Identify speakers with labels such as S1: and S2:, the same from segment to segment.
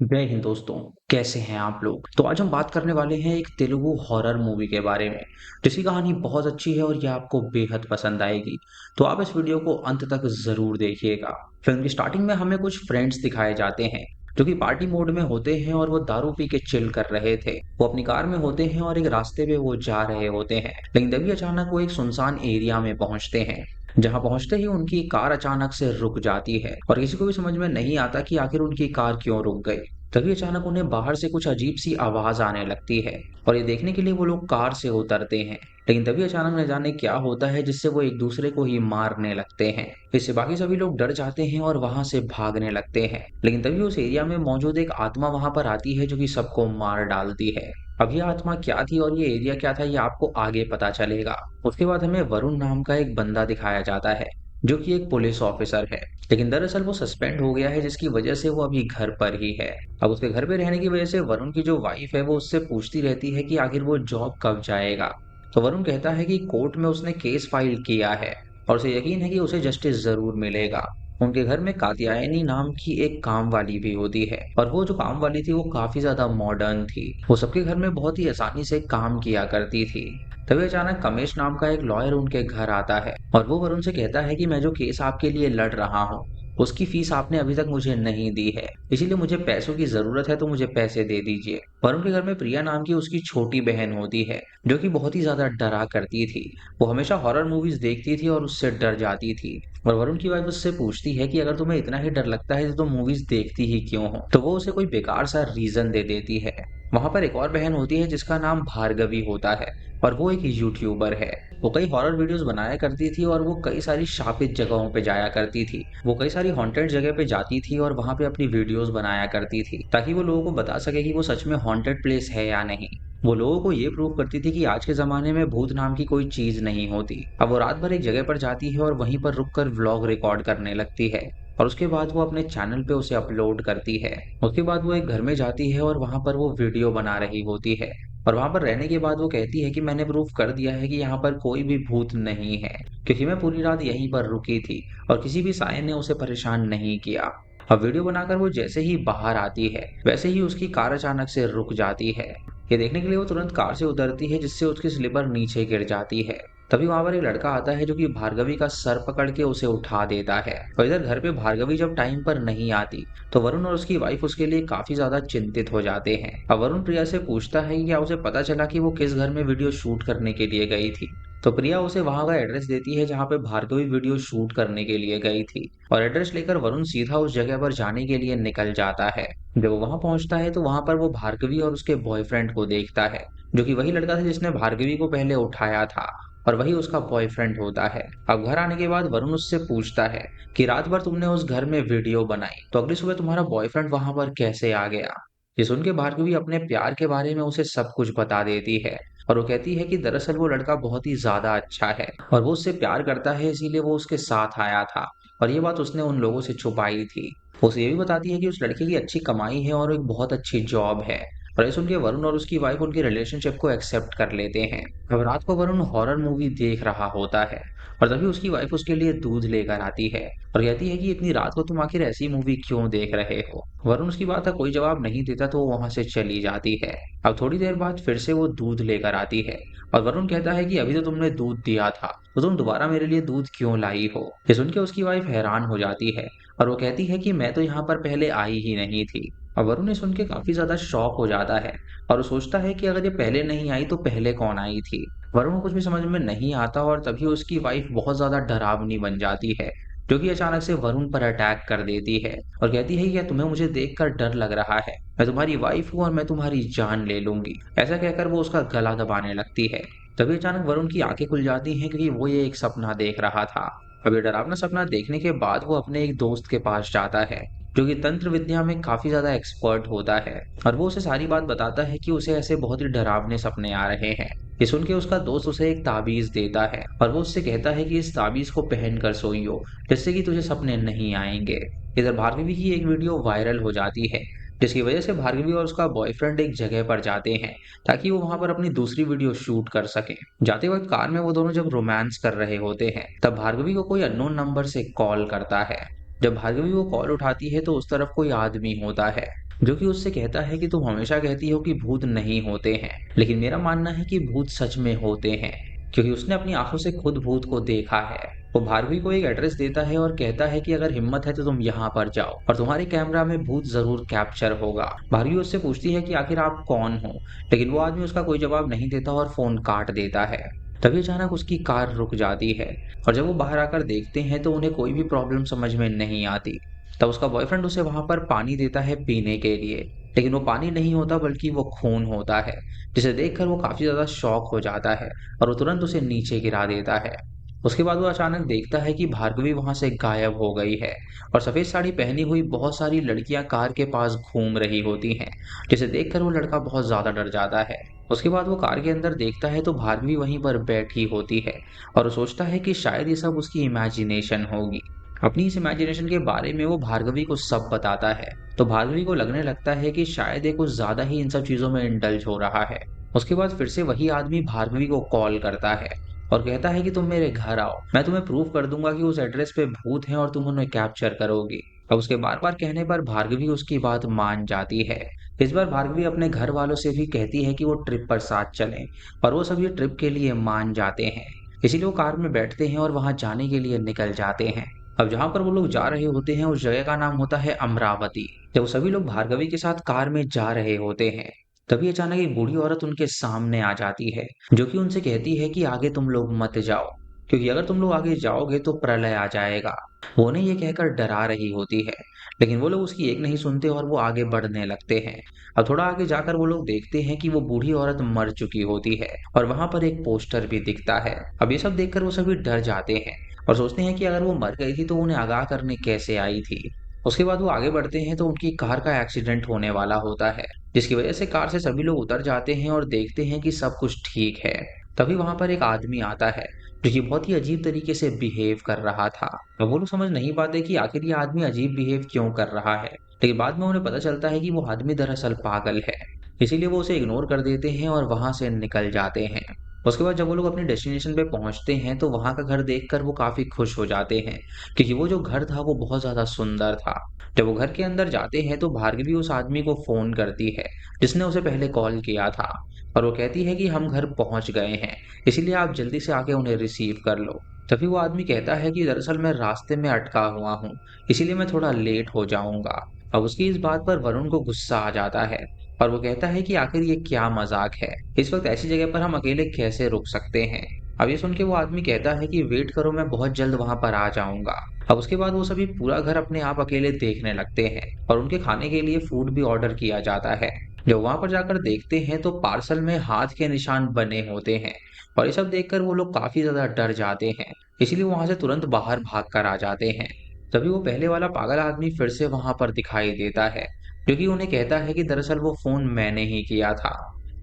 S1: जय हिंद दोस्तों। कैसे हैं आप लोग। तो आज हम बात करने वाले हैं एक तेलुगु हॉरर मूवी के बारे में जिसकी कहानी बहुत अच्छी है और ये आपको बेहद पसंद आएगी। तो आप इस वीडियो को अंत तक जरूर देखिएगा। फिल्म की स्टार्टिंग में हमें कुछ फ्रेंड्स दिखाए जाते हैं जो कि पार्टी मोड में होते हैं और वो दारू पी के चिल कर रहे थे। वो अपनी कार में होते हैं और एक रास्ते पे वो जा रहे होते हैं, लेकिन तभी अचानक वो एक सुनसान एरिया में पहुंचते हैं। जहां पहुंचते ही उनकी कार अचानक से रुक जाती है और किसी को भी समझ में नहीं आता कि आखिर उनकी कार क्यों रुक गई। तभी अचानक उन्हें बाहर से कुछ अजीब सी आवाज आने लगती है और ये देखने के लिए वो लोग कार से उतरते हैं। लेकिन तभी अचानक न जाने क्या होता है जिससे वो एक दूसरे को ही मारने लगते हैं। इससे बाकी सभी लोग डर जाते हैं और वहां से भागने लगते हैं। लेकिन तभी उस एरिया में मौजूद एक आत्मा वहां पर आती है जो कि सबको मार डालती है। अब ये आत्मा क्या थी और ये एरिया क्या था ये आपको आगे पता चलेगा। उसके बाद हमें वरुण नाम का एक बंदा दिखाया जाता है जो कि एक पुलिस ऑफिसर है, लेकिन दरअसल वो सस्पेंड हो गया है जिसकी वजह से वो अभी घर पर ही है। अब उसके घर पे रहने की वजह से वरुण की जो वाइफ है वो उससे पूछती रहती है कि आखिर वो जॉब कब जाएगा। तो वरुण कहता है कि कोर्ट में उसने केस फाइल किया है और उसे यकीन है कि उसे जस्टिस जरूर मिलेगा। उनके घर में कात्यायनी नाम की एक काम वाली भी होती है और वो जो काम वाली थी वो काफी ज्यादा मॉडर्न थी। वो सबके घर में बहुत ही आसानी से काम किया करती थी। तभी अचानक कमेश नाम का एक लॉयर उनके घर आता है और वो वरुण से कहता है कि मैं जो केस आपके लिए लड़ रहा हूँ उसकी फीस आपने अभी तक मुझे नहीं दी है, इसीलिए मुझे पैसों की जरूरत है, तो मुझे पैसे दे दीजिए। वरुण के घर में प्रिया नाम की उसकी छोटी बहन होती है जो कि बहुत ही ज्यादा डरा करती थी। वो हमेशा हॉरर मूवीज देखती थी और उससे डर जाती थी। और वरुण की वाइफ उससे पूछती है कि अगर तुम्हें इतना ही डर लगता है तो तुम मूवीज देखती ही क्यों हो, तो वो उसे कोई बेकार सा रीजन दे देती है। वहां पर एक और बहन होती है जिसका नाम भार्गवी होता है और वो एक यूट्यूबर है। वो कई हॉरर वीडियोस बनाया करती थी और वो कई सारी शापित जगहों पे जाया करती थी। वो कई सारी हॉन्टेड जगह पे जाती थी और वहां पे अपनी वीडियोस बनाया करती थी ताकि वो लोगों को बता सके कि वो सच में हॉन्टेड प्लेस है या नहीं। वो लोगों को ये प्रूव करती थी कि आज के जमाने में भूत नाम की कोई चीज नहीं होती। अब वो रात भर एक जगह पर जाती है और वहीं पर रुककर व्लॉग रिकॉर्ड करने लगती है और उसके बाद वो अपने चैनल पे उसे अपलोड करती है। उसके बाद वो एक घर में जाती है और वहां पर वो वीडियो बना रही होती है और वहां पर रहने के बाद वो कहती है कि मैंने प्रूफ कर दिया है कि यहाँ पर कोई भी भूत नहीं है, क्योंकि मैं पूरी रात यहीं पर रुकी थी और किसी भी साय ने उसे परेशान नहीं किया। अब वीडियो बनाकर वो जैसे ही बाहर आती है वैसे ही उसकी कार अचानक से रुक जाती है। ये देखने के लिए वो तुरंत कार से उतरती है जिससे उसकी स्लीपर नीचे गिर जाती है। तभी वहां पर एक लड़का आता है जो कि भार्गवी का सर पकड़ के उसे उठा देता है। और इधर घर पे भार्गवी जब टाइम पर नहीं आती तो वरुण और उसकी वाइफ उसके लिए काफी ज्यादा चिंतित हो जाते हैं। अब वरुण प्रिया से पूछता है कि क्या उसे पता चला कि वो किस घर में वीडियो शूट करने के लिए गई थी। तो प्रिया उसे वहां का एड्रेस देती है जहां पे भार्गवी वीडियो शूट करने के लिए गई थी और एड्रेस लेकर वरुण सीधा उस जगह पर जाने के लिए निकल जाता है। जब वो वहां पहुंचता है तो वहां पर वो भार्गवी और उसके बॉयफ्रेंड को देखता है जो कि वही लड़का था जिसने भार्गवी को पहले उठाया था और वही उसका बॉयफ्रेंड होता है। अब घर आने के बाद वरुण उससे पूछता है कि रात भर तुमने उस घर में वीडियो बनाई तो अगली सुबह तुम्हारा बॉयफ्रेंड वहां पर कैसे आ गया। ये सुन के भार्गवी अपने प्यार के बारे में उसे सब कुछ बता देती है और वो कहती है कि दरअसल वो लड़का बहुत ही ज्यादा अच्छा है और वो उससे प्यार करता है, इसीलिए वो उसके साथ आया था और ये बात उसने उन लोगों से छुपाई थी। वो उसे ये भी बताती है कि उस लड़के की अच्छी कमाई है और एक बहुत अच्छी जॉब है। और ये सुन के वरुण और उसकी वाइफ उनके रिलेशनशिप को एक्सेप्ट कर लेते हैं। अब रात को वरुण हॉरर मूवी देख रहा होता है और तभी उसकी वाइफ उसके लिए दूध लेकर आती है और कहती है कि इतनी रात को तुम आखिर ऐसी मूवी क्यों देख रहे हो। वरुण उसकी बात का कोई जवाब नहीं देता तो वो वहां से चली जाती है। अब थोड़ी देर बाद फिर से वो दूध लेकर आती है और वरुण कहता है कि अभी तो तुमने दूध दिया था तो तुम दोबारा मेरे लिए दूध क्यों लाई हो। ये सुन के उसकी वाइफ हैरान हो जाती है और वो कहती है कि मैं तो यहाँ पर पहले आई ही नहीं थी। अब वरुण ने सुन के काफी ज्यादा शॉक हो जाता है और वो सोचता है कि अगर ये पहले नहीं आई तो पहले कौन आई थी। वरुण को कुछ भी समझ में नहीं आता और तभी उसकी वाइफ बहुत ज्यादा डरावनी बन जाती है जो कि अचानक से वरुण पर अटैक कर देती है और कहती है कि क्या तुम्हें मुझे देखकर डर लग रहा है, मैं तुम्हारी वाइफ हूँ और मैं तुम्हारी जान ले लूंगी। ऐसा कहकर वो उसका गला दबाने लगती है। तभी अचानक वरुण की आंखें खुल जाती हैं क्योंकि वो ये एक सपना देख रहा था। अब ये डरावना सपना देखने के बाद वो अपने एक दोस्त के पास जाता है जो कि तंत्र विद्या में काफी ज्यादा एक्सपर्ट होता है और वो उसे सारी बात बताता है कि उसे ऐसे बहुत ही डरावने सपने आ रहे हैं। ये सुन के उसका दोस्त उसे एक ताबीज देता है और वो उससे कहता है कि इस ताबीज को पहन कर सोइयो जिससे कि तुझे सपने नहीं आएंगे। इधर भार्गवी की एक वीडियो वायरल हो जाती है जिसकी वजह से भार्गवी और उसका बॉयफ्रेंड एक जगह पर जाते हैं ताकि वो वहां पर अपनी दूसरी वीडियो शूट कर सके। जाते वक्त कार में वो दोनों जब रोमांस कर रहे होते हैं तब भार्गवी को कोई अननोन नंबर से कॉल करता है। जब भार्गवी वो कॉल उठाती है तो उस तरफ कोई आदमी होता है जो कि उससे कहता है कि तुम हमेशा कहती हो कि भूत नहीं होते हैं, लेकिन मेरा मानना है कि भूत सच में होते हैं, क्योंकि उसने अपनी आंखों से खुद भूत को देखा है। वो भार्गवी को एक एड्रेस देता है और कहता है कि अगर हिम्मत है तो तुम यहाँ पर जाओ और तुम्हारे कैमरा में भूत जरूर कैप्चर होगा। भार्गवी उससे पूछती है कि आखिर आप कौन हो, लेकिन वो आदमी उसका कोई जवाब नहीं देता और फोन काट देता है। तभी अचानक उसकी कार रुक जाती है और जब वो बाहर आकर देखते हैं तो उन्हें कोई भी प्रॉब्लम समझ में नहीं आती। तब उसका बॉयफ्रेंड उसे वहां पर पानी देता है पीने के लिए, लेकिन वो पानी नहीं होता बल्कि वो खून होता है, जिसे देखकर वो काफी ज्यादा शॉक हो जाता है और वो तुरंत उसे नीचे गिरा देता है। उसके बाद वो अचानक देखता है कि भार्गवी वहां से गायब हो गई है और सफेद साड़ी पहनी हुई बहुत सारी लड़कियां कार के पास घूम रही होती हैं, जिसे देखकर वो लड़का बहुत ज्यादा डर जाता है। उसके बाद वो कार के अंदर देखता है तो भार्गवी वहीं पर बैठी होती है और वो सोचता है कि शायद ये सब उसकी इमेजिनेशन होगी। अपनी इस इमेजिनेशन के बारे में वो भार्गवी को सब बताता है, तो भार्गवी को लगने लगता है कि शायद ये कुछ ज्यादा ही इन सब चीजों में इंडल्ज हो रहा है। उसके बाद फिर से वही आदमी भार्गवी को कॉल करता है और कहता है कि तुम मेरे घर आओ, मैं तुम्हें प्रूव कर दूंगा कि उस एड्रेस पे भूत हैं और तुम उन्हें कैप्चर करोगी। अब उसके बार बार कहने पर भार्गवी उसकी बात मान जाती है। इस बार भार्गवी अपने घर वालों से भी कहती है कि वो ट्रिप पर साथ चलें और वो सभी ट्रिप के लिए मान जाते हैं। इसीलिए वो कार में बैठते हैं और वहां जाने के लिए निकल जाते हैं। अब जहां पर वो लोग जा रहे होते हैं उस जगह का नाम होता है अमरावती। जब वो सभी लोग भार्गवी के साथ कार में जा रहे होते हैं तभी अचानक एक बूढ़ी औरत उनके सामने आ जाती है, जो कि उनसे कहती है कि आगे तुम लोग मत जाओ, क्योंकि अगर तुम लोग आगे जाओगे तो प्रलय आ जाएगा। वो उन्हें ये कहकर डरा रही होती है, लेकिन वो लोग उसकी एक नहीं सुनते और वो आगे बढ़ने लगते हैं। अब थोड़ा आगे जाकर वो लोग देखते हैं कि वो बूढ़ी औरत मर चुकी होती है और वहां पर एक पोस्टर भी दिखता है। अब ये सब देखकर वो सभी डर जाते हैं और सोचते हैं कि अगर वो मर गई थी तो उन्हें आगाह करने कैसे आई थी। उसके बाद वो आगे बढ़ते हैं तो उनकी कार का एक्सीडेंट होने वाला होता है, जिसकी वजह से कार से सभी लोग उतर जाते हैं और देखते हैं कि सब कुछ ठीक है। तभी वहां पर एक आदमी आता है जो कि बहुत ही अजीब तरीके से बिहेव कर रहा था। अब वो लोग समझ नहीं पाते कि आखिर ये आदमी अजीब बिहेव क्यों कर रहा है, लेकिन बाद में उन्हें पता चलता है कि वो आदमी दरअसल पागल है। इसीलिए वो उसे इग्नोर कर देते हैं और वहां से निकल जाते हैं। उसके बाद जब वो लोग अपने डेस्टिनेशन पे पहुंचते हैं तो वहां का घर देखकर वो काफी खुश हो जाते हैं, क्योंकि वो जो घर था वो बहुत ज्यादा सुंदर था। जब वो घर के अंदर जाते हैं तो भार्गवी उस आदमी को फोन करती है जिसने उसे पहले कॉल किया था और वो कहती है कि हम घर पहुंच गए हैं, इसीलिए आप जल्दी से आके उन्हें रिसीव कर लो। तभी वो आदमी कहता है कि दरअसल मैं रास्ते में अटका हुआ हूँ, इसीलिए मैं थोड़ा लेट हो जाऊंगा। अब उसकी इस बात पर वरुण को गुस्सा आ जाता है और वो कहता है कि आखिर ये क्या मजाक है, इस वक्त ऐसी जगह पर हम अकेले कैसे रुक सकते हैं। अब ये सुन के वो आदमी कहता है कि वेट करो, मैं बहुत जल्द वहां पर आ जाऊंगा। अब उसके बाद वो सभी पूरा घर अपने आप अकेले देखने लगते हैं और उनके खाने के लिए फूड भी ऑर्डर किया जाता है। जब वहां पर जाकर देखते हैं तो पार्सल में हाथ के निशान बने होते हैं और ये सब देखकर वो लोग काफी ज्यादा डर जाते हैं, इसलिए वहां से तुरंत बाहर भाग कर आ जाते हैं। तभी वो पहले वाला पागल आदमी फिर से वहां पर दिखाई देता है, जो कि उन्हें कहता है कि दरअसल वो फोन मैंने ही किया था।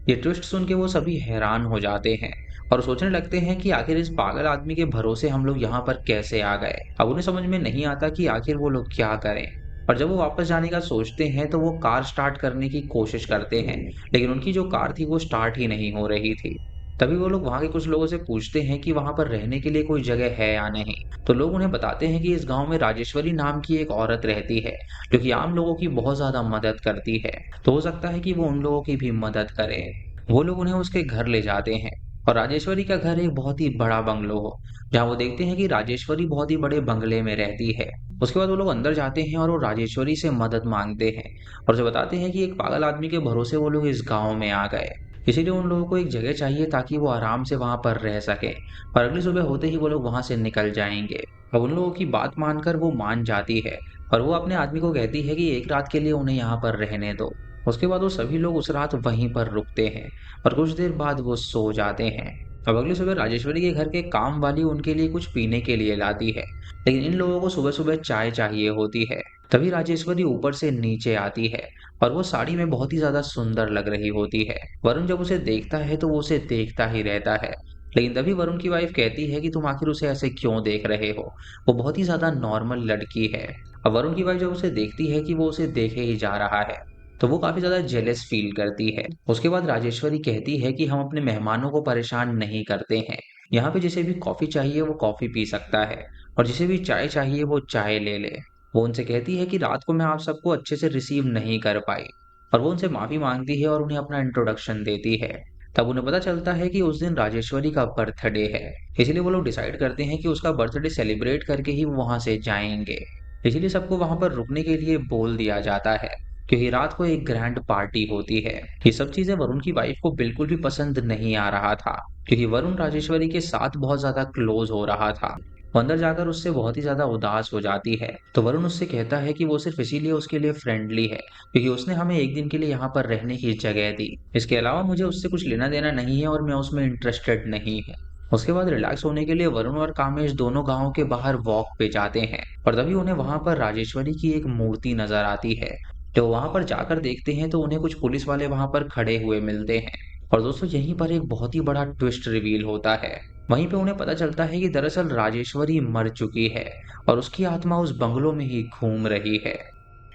S1: ये ट्विस्ट सुन के वो सभी हैरान हो जाते हैं और सोचने लगते हैं कि आखिर इस पागल आदमी के भरोसे हम लोग यहाँ पर कैसे आ गए। अब उन्हें समझ में नहीं आता कि आखिर वो लोग क्या करें। और जब वो वापस जाने का सोचते हैं तो वो कार स्टार्ट करने की कोशिश करते हैं, लेकिन उनकी जो कार थी वो स्टार्ट ही नहीं हो रही थी। तभी वो लोग वहां के कुछ लोगों से पूछते हैं कि वहां पर रहने के लिए कोई जगह है या नहीं। तो लोग उन्हें बताते हैं कि इस गांव में राजेश्वरी नाम की एक औरत रहती है, जो कि आम लोगों की बहुत ज्यादा मदद करती है, तो हो सकता है कि वो उन लोगों की भी मदद करे। वो लोग उन्हें उसके घर ले जाते हैं और राजेश्वरी का घर एक बहुत ही बड़ा बंगलो हो, जहाँ वो देखते हैं कि राजेश्वरी बहुत ही बड़े बंगले में रहती है। उसके बाद वो लोग अंदर जाते हैं और वो राजेश्वरी से मदद मांगते हैं और उसे बताते हैं कि एक पागल आदमी के भरोसे वो लोग इस गांव में आ गए, इसीलिए उन लोगों को एक जगह चाहिए ताकि वो आराम से वहां पर रह सके और अगली सुबह होते ही वो लोग वहां से निकल जाएंगे। अब उन लोगों की बात मानकर वो मान जाती है और वो अपने आदमी को कहती है कि एक रात के लिए उन्हें यहाँ पर रहने दो। उसके बाद वो सभी लोग उस रात वहीं पर रुकते हैं और कुछ देर बाद वो सो जाते हैं। अब अगली सुबह राजेश्वरी के घर के काम वाली उनके लिए कुछ पीने के लिए लाती है, लेकिन इन लोगों को सुबह सुबह चाय चाहिए होती है। तभी राजेश्वरी ऊपर से नीचे आती है और वो साड़ी में बहुत ही ज्यादा सुंदर लग रही होती है। वरुण जब उसे देखता है तो वो उसे देखता ही रहता है, लेकिन तभी वरुण की वाइफ कहती है कि तुम आखिर उसे ऐसे क्यों देख रहे हो, वो बहुत ही ज्यादा नॉर्मल लड़की है। अब वरुण की वाइफ जब उसे देखती है कि वो उसे देखे ही जा रहा है तो वो काफी ज्यादा जेलस फील करती है। उसके बाद राजेश्वरी कहती है कि हम अपने मेहमानों को परेशान नहीं करते हैं, यहाँ पे जिसे भी कॉफी चाहिए वो कॉफी पी सकता है और जिसे भी चाय चाहिए वो चाय ले ले। वो उनसे कहती है कि रात को मैं आप सबको अच्छे से रिसीव नहीं कर पाई, और वो उनसे माफ़ी माँगती है और उन्हें अपना इंट्रोडक्शन देती है। तब उन्हें पता चलता है कि उस दिन राजेश्वरी का बर्थडे है, इसलिए वो लोग डिसाइड करते हैं कि उसका बर्थडे सेलिब्रेट करके ही वो वहाँ से जाएँगे। इसीलिए सबको वहाँ पर रुकने के लिए बोल दिया जाता है, क्योंकि रात को एक ग्रैंड पार्टी होती है। ये सब चीज़ें वरुण की वाइफ को बिल्कुल भी पसंद नहीं आ रहा था, क्योंकि वरुण राजेश्वरी के साथ बहुत ज़्यादा क्लोज़ हो रहा था। वो अंदर जाकर उससे बहुत ही ज़्यादा उदास हो जाती है। तो वरुण उससे कहता है कि वो सिर्फ़ इसीलिए उसके लिए फ्रेंडली है, क्योंकि उसने हमें एक दिन के लिए यहाँ पर रहने की जगह दी। इसके अलावा मुझे उससे कुछ लेना-देना नहीं है और मैं उसमें इंटरेस्टेड नहीं है। उसके बाद रिलैक्स होने के लिए वरुण और कामेश दोनों गाँव के बाहर वॉक पे जाते हैं, और तभी उन्हें वहाँ पर राजेश्वरी की एक मूर्ति नज़र आती है। तो वहाँ पर जाकर देखते हैं तो उन्हें कुछ पुलिस वाले वहाँ पर खड़े हुए मिलते हैं। और दोस्तों, यहीं पर एक बहुत ही बड़ा ट्विस्ट रिवील होता है। वहीं पे उन्हें पता चलता है कि दरअसल राजेश्वरी मर चुकी है और उसकी आत्मा उस बंगलो में ही घूम रही है।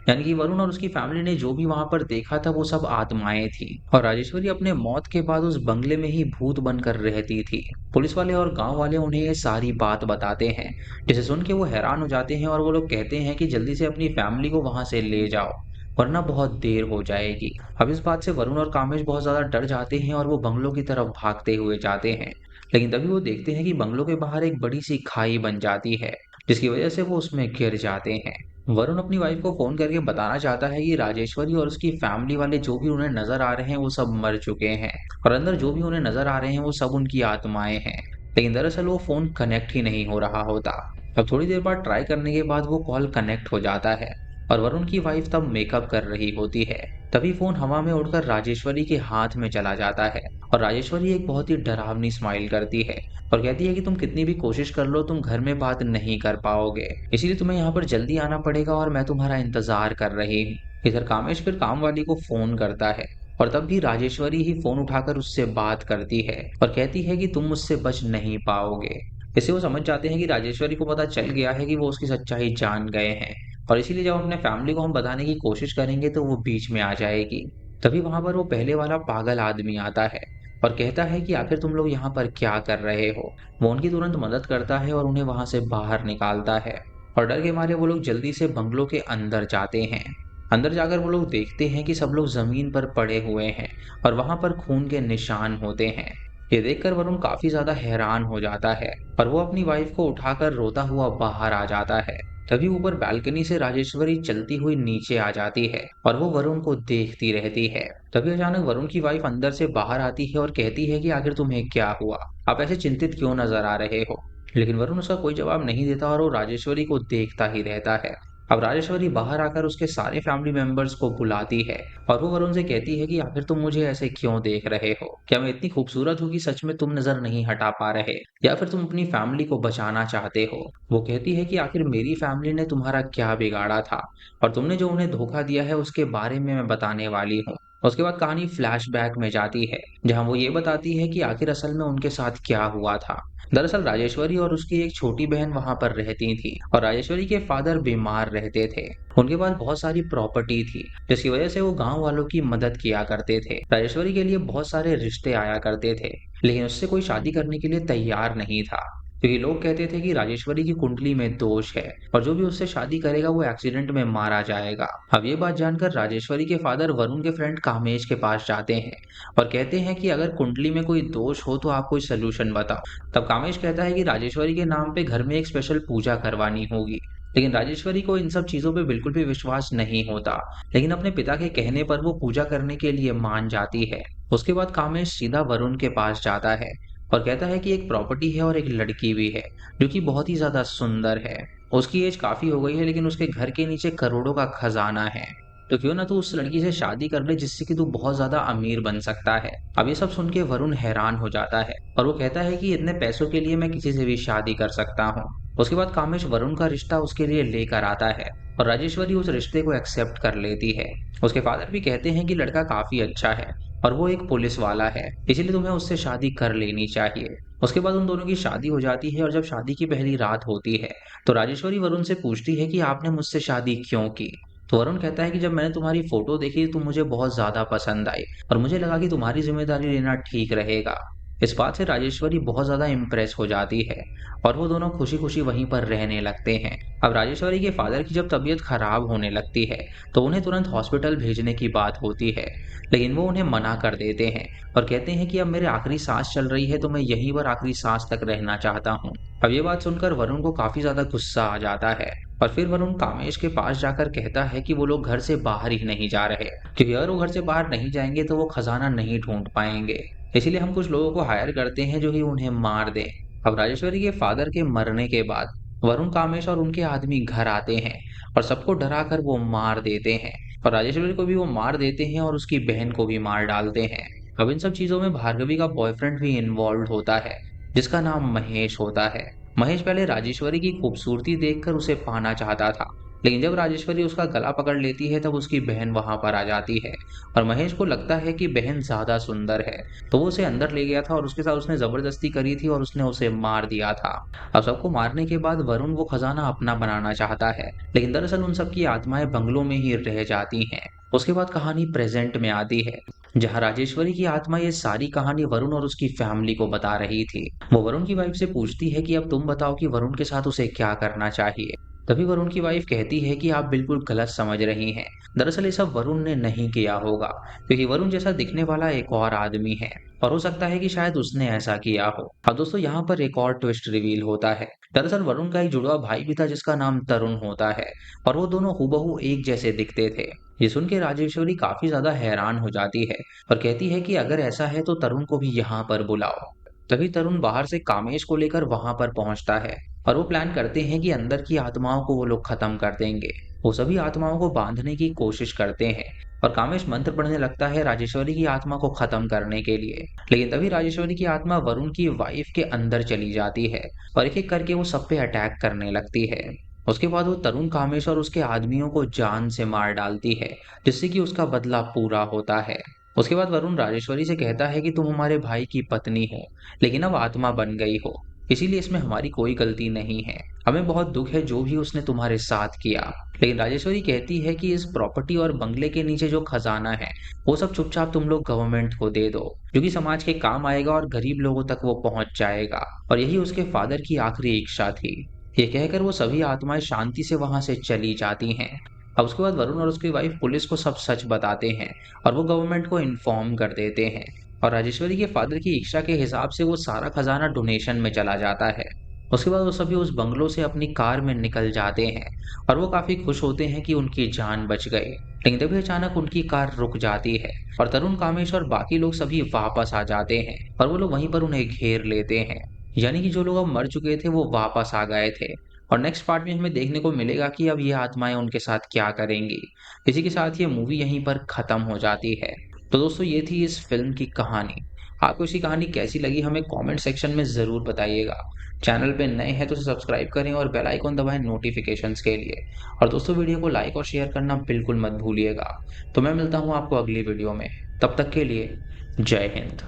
S1: यानी कि वरुण और उसकी फैमिली ने जो भी वहां पर देखा था वो सब आत्माएं थी, और राजेश्वरी अपने मौत के बाद उस बंगले में ही भूत बनकर रहती थी। पुलिस वाले और गांव वाले उन्हें ये सारी बात बताते हैं, जिसे सुन के वो हैरान हो जाते हैं और वो लोग कहते हैं कि जल्दी से अपनी फैमिली को वहां से ले जाओ, वरना बहुत देर हो जाएगी। अब इस बात से वरुण और कामेश बहुत ज्यादा डर जाते हैं और वो बंगलों की तरफ भागते हुए जाते हैं। लेकिन तभी वो देखते हैं कि बंगलों के बाहर एक बड़ी सी खाई बन जाती है, जिसकी वजह से वो उसमें गिर जाते हैं। वरुण अपनी वाइफ को फोन करके बताना चाहता है कि राजेश्वरी और उसकी फैमिली वाले जो भी उन्हें नजर आ रहे हैं वो सब मर चुके हैं, और अंदर जो भी उन्हें नजर आ रहे हैं वो सब उनकी आत्माएं हैं। लेकिन दरअसल वो फोन कनेक्ट ही नहीं हो रहा होता। अब थोड़ी देर बाद ट्राई करने के बाद वो कॉल कनेक्ट हो जाता है, और वरुण की वाइफ तब मेकअप कर रही होती है। तभी फोन हवा में उड़कर राजेश्वरी के हाथ में चला जाता है, और राजेश्वरी एक बहुत ही डरावनी स्माइल करती है और कहती है कि तुम कितनी भी कोशिश कर लो तुम घर में बात नहीं कर पाओगे, इसीलिए तुम्हें यहाँ पर जल्दी आना पड़ेगा और मैं तुम्हारा इंतजार कर रही हूँ। इधर कामेश फिर काम वाली को फोन करता है, और तब भी राजेश्वरी ही फोन उठाकर उससे बात करती है और कहती है कि तुम मुझसे बच नहीं पाओगे। इससे वो समझ जाते हैं कि राजेश्वरी को पता चल गया है कि वो उसकी सच्चाई जान गए हैं, और इसीलिए जब अपने फैमिली को हम बताने की कोशिश करेंगे तो वो बीच में आ जाएगी। तभी वहां पर वो पहले वाला पागल आदमी आता है और कहता है कि आखिर तुम लोग यहाँ पर क्या कर रहे हो। वो उनकी तुरंत मदद करता है और उन्हें वहां से बाहर निकालता है, और डर के मारे वो लोग जल्दी से बंगलों के अंदर जाते हैं। अंदर जाकर वो लोग देखते हैं कि सब लोग जमीन पर पड़े हुए हैं और वहां पर खून के निशान होते हैं। ये देखकर वरुण काफी ज्यादा हैरान हो जाता है, और वो अपनी वाइफ को उठाकर रोता हुआ बाहर आ जाता है। तभी ऊपर बालकनी से राजेश्वरी चलती हुई नीचे आ जाती है और वो वरुण को देखती रहती है। तभी अचानक वरुण की वाइफ अंदर से बाहर आती है और कहती है कि आखिर तुम्हें क्या हुआ, आप ऐसे चिंतित क्यों नजर आ रहे हो। लेकिन वरुण उसका कोई जवाब नहीं देता और वो राजेश्वरी को देखता ही रहता है। अब राजेश्वरी बाहर आकर उसके सारे फैमिली मेंबर्स को बुलाती है, और वो वरुण से कहती है कि आखिर तुम मुझे ऐसे क्यों देख रहे हो, क्या मैं इतनी खूबसूरत हूँ कि सच में तुम नजर नहीं हटा पा रहे, या फिर तुम अपनी फैमिली को बचाना चाहते हो। वो कहती है कि आखिर मेरी फैमिली ने तुम्हारा क्या बिगाड़ा था, और तुमने जो उन्हें धोखा दिया है उसके बारे में मैं बताने वाली हूँ। उसके बाद कहानी फ्लैशबैक में जाती है, जहां वो ये बताती है कि आखिर असल में उनके साथ क्या हुआ था। दरअसल राजेश्वरी और उसकी एक छोटी बहन वहां पर रहती थी, और राजेश्वरी के फादर बीमार रहते थे। उनके पास बहुत सारी प्रॉपर्टी थी, जिसकी वजह से वो गांव वालों की मदद किया करते थे। राजेश्वरी के लिए बहुत सारे रिश्ते आया करते थे, लेकिन उससे कोई शादी करने के लिए तैयार नहीं था, क्योंकि लोग कहते थे कि राजेश्वरी की कुंडली में दोष है और जो भी उससे शादी करेगा वो एक्सीडेंट में मारा जाएगा। अब ये बात जानकर राजेश्वरी के फादर वरुण के फ्रेंड कामेश के पास जाते हैं और कहते हैं कि अगर कुंडली में कोई दोष हो तो आप कोई सोल्यूशन बताओ। तब कामेश कहता है कि राजेश्वरी के नाम पे घर में एक स्पेशल पूजा करवानी होगी। लेकिन राजेश्वरी को इन सब चीजों पे बिल्कुल भी विश्वास नहीं होता, लेकिन अपने पिता के कहने पर वो पूजा करने के लिए मान जाती है। उसके बाद कामेश सीधा वरुण के पास जाता है और कहता है कि एक प्रॉपर्टी है और एक लड़की भी है, जो कि बहुत ही ज्यादा सुंदर है। उसकी एज काफी हो गई है, लेकिन उसके घर के नीचे करोड़ों का खजाना है। तो क्यों ना तू उस लड़की से शादी कर ले, जिससे कि तू बहुत ज्यादा अमीर बन सकता है। अब ये सब सुन के वरुण हैरान हो जाता है और वो कहता है कि इतने पैसों के लिए मैं किसी से भी शादी कर सकता हूँ। उसके बाद कामेश वरुण का रिश्ता उसके लिए लेकर आता है और राजेश्वरी उस रिश्ते को एक्सेप्ट कर लेती है। उसके फादर भी कहते हैं कि लड़का काफी अच्छा है और वो एक पुलिस वाला है, इसीलिए तुम्हें उससे शादी कर लेनी चाहिए। उसके बाद उन दोनों की शादी हो जाती है, और जब शादी की पहली रात होती है तो राजेश्वरी वरुण से पूछती है कि आपने मुझसे शादी क्यों की। तो वरुण कहता है कि जब मैंने तुम्हारी फोटो देखी तो मुझे बहुत ज्यादा पसंद आई और मुझे लगा कि तुम्हारी जिम्मेदारी लेना ठीक रहेगा। इस बात से राजेश्वरी बहुत ज्यादा इम्प्रेस हो जाती है और वो दोनों खुशी खुशी वहीं पर रहने लगते हैं। अब राजेश्वरी के फादर की जब तबीयत खराब होने लगती है तो उन्हें तुरंत हॉस्पिटल भेजने की बात होती है, लेकिन वो उन्हें मना कर देते हैं और कहते हैं कि अब मेरे आखिरी सांस चल रही है तो मैं यहीं पर आखिरी सांस तक रहना चाहता हूँ। अब ये बात सुनकर वरुण को काफी ज्यादा गुस्सा आ जाता है और फिर वरुण कामेश के पास जाकर कहता है कि वो लोग घर से बाहर ही नहीं जा रहे, क्योंकि अगर वो घर से बाहर नहीं जाएंगे तो वो खजाना नहीं ढूंढ पाएंगे। इसीलिए हम कुछ लोगों को हायर करते हैं जो कि उन्हें मार दें। अब राजेश्वरी के फादर के मरने के बाद वरुण, कामेश और उनके आदमी घर आते हैं और सबको डराकर वो मार देते हैं और राजेश्वरी को भी वो मार देते हैं और उसकी बहन को भी मार डालते हैं। अब इन सब चीजों में भार्गवी का बॉयफ्रेंड भी इन्वॉल्व होता है, जिसका नाम महेश होता है। महेश पहले राजेश्वरी की खूबसूरती देखकर उसे पाना चाहता था, लेकिन जब राजेश्वरी उसका गला पकड़ लेती है तब उसकी बहन वहां पर आ जाती है और महेश को लगता है कि बहन ज्यादा सुंदर है, तो वो उसे अंदर ले गया था और उसके साथ उसने जबरदस्ती करी थी और उसने उसे मार दिया था। अब सबको मारने के बाद वरुण वो खजाना अपना बनाना चाहता है, लेकिन दरअसल उन सबकी आत्माएं बंगलों में ही रह जाती हैं। उसके बाद कहानी प्रेजेंट में आती है, जहां राजेश्वरी की आत्मा ये सारी कहानी वरुण और उसकी फैमिली को बता रही थी। वो वरुण की वाइफ से पूछती है कि अब तुम बताओ कि वरुण के साथ उसे क्या करना चाहिए। तभी वरुण की वाइफ कहती है कि आप बिल्कुल गलत समझ रही हैं। दरअसल ये सब वरुण ने नहीं किया होगा, क्योंकि वरुण जैसा दिखने वाला एक और आदमी है और हो सकता है कि शायद उसने ऐसा किया हो। अब दोस्तों यहाँ पर एक और ट्विस्ट रिवील होता है। दरअसल वरुण का एक जुड़वा भाई भी था जिसका नाम तरुण होता है और वो दोनों हूबहू एक जैसे दिखते थे। ये सुन के राजेश्वरी काफी ज्यादा हैरान हो जाती है और कहती है कि अगर ऐसा है तो तरुण को भी यहाँ पर बुलाओ। तभी तरुण बाहर से कामेश को लेकर वहां पर पहुंचता है और वो प्लान करते हैं कि अंदर की आत्माओं को वो लोग खत्म कर देंगे। वो सभी आत्माओं को बांधने की कोशिश करते हैं और कामेश मंत्र पढ़ने लगता है राजेश्वरी की आत्मा को खत्म करने के लिए, लेकिन तभी राजेश्वरी की आत्मा वरुण की वाइफ के अंदर चली जाती है और एक एक करके वो सब पे अटैक करने लगती है। उसके बाद वो तरुण, कामेश और उसके आदमियों को जान से मार डालती है, जिससे कि उसका बदला पूरा होता है। उसके बाद वरुण राजेश्वरी से कहता है कि तुम हमारे भाई की पत्नी हो, लेकिन अब आत्मा बन गई हो, इसीलिए इसमें हमारी कोई गलती नहीं है। हमें बहुत दुख है जो भी उसने तुम्हारे साथ किया। लेकिन राजेश्वरी कहती है कि इस प्रॉपर्टी और बंगले के नीचे जो खजाना है वो सब चुपचाप तुम लोग गवर्नमेंट को दे दो, क्योंकि समाज के काम आएगा और गरीब लोगों तक वो पहुंच जाएगा। और यही उसके फादर की आखिरी इच्छा थी। ये कहकर वो सभी आत्माएं शांति से वहां से चली जाती हैं। अब उसके बाद वरुण और उसकी वाइफ पुलिस को सब सच बताते हैं और वो गवर्नमेंट को इन्फॉर्म कर देते हैं। और राजेश्वरी के फादर की इच्छा के हिसाब से वो सारा खजाना डोनेशन में चला जाता है। उसके बाद वो सभी उस बंगलो से अपनी कार में निकल जाते हैं और वो काफी खुश होते हैं कि उनकी जान बच गई। लेकिन तभी अचानक उनकी कार रुक जाती है और तरुण, कामेश और बाकी लोग सभी वापस आ जाते हैं और वो लोग वहीं पर उन्हें घेर लेते हैं। यानी कि जो लोग अब मर चुके थे वो वापस आ गए थे। और नेक्स्ट पार्ट में हमें देखने को मिलेगा कि अब ये आत्माएं उनके साथ क्या करेंगी। इसी के साथ ये मूवी यहीं पर खत्म हो जाती है। तो दोस्तों ये थी इस फिल्म की कहानी। आपको इसकी कहानी कैसी लगी हमें कमेंट सेक्शन में ज़रूर बताइएगा। चैनल पे नए हैं तो सब्सक्राइब करें और बेल आइकन दबाएं नोटिफिकेशंस के लिए। और दोस्तों वीडियो को लाइक और शेयर करना बिल्कुल मत भूलिएगा। तो मैं मिलता हूँ आपको अगली वीडियो में, तब तक के लिए जय हिंद।